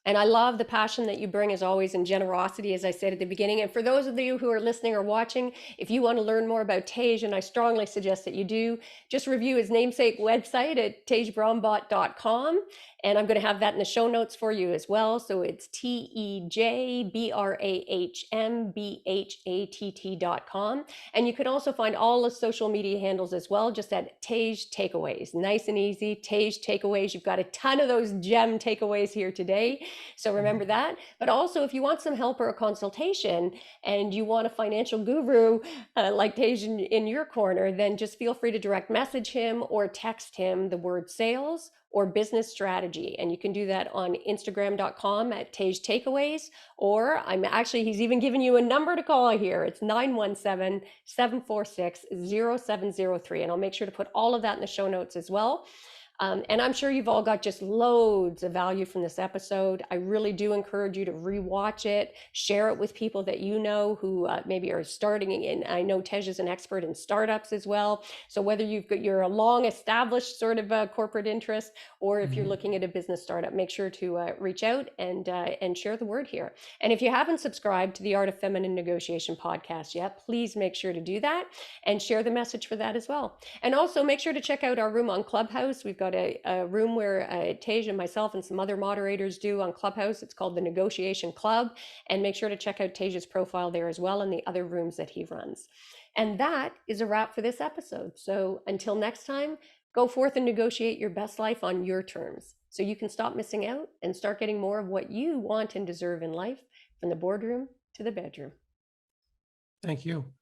And I love the passion that you bring as always and generosity, as I said at the beginning. And for those of you who are listening or watching, if you want to learn more about Tej, and I strongly suggest that you do, just review his namesake website at tejbrahmbhatt.com. And I'm going to have that in the show notes for you as well. So it's TEJBRAHMBHATT.com. And you can also find all the social media handles as well, just at Tej Takeaways. Nice and easy. Tej Takeaways. You've got a ton of those gem takeaways here today. So remember that. But also, if you want some help or a consultation and you want a financial guru like Tej in your corner, then just feel free to direct message him or text him the word sales or business strategy. And you can do that on Instagram.com at Tej Takeaways. Or he's even given you a number to call here. It's 917-746-0703. And I'll make sure to put all of that in the show notes as well. And I'm sure you've all got just loads of value from this episode. I really do encourage you to rewatch it, share it with people that you know who maybe are starting in. I know Tej is an expert in startups as well. So whether you're a long established sort of corporate interest, or if you're Mhm. looking at a business startup, make sure to reach out and share the word here. And if you haven't subscribed to the Art of Feminine Negotiation podcast yet, please make sure to do that and share the message for that as well. And also make sure to check out our room on Clubhouse. We've got a room where Tej and myself and some other moderators do on Clubhouse. It's called the Negotiation Club. And make sure to check out Tej's profile there as well and the other rooms that he runs. And that is a wrap for this episode. So until next time, go forth and negotiate your best life on your terms so you can stop missing out and start getting more of what you want and deserve in life, from the boardroom to the bedroom. Thank you.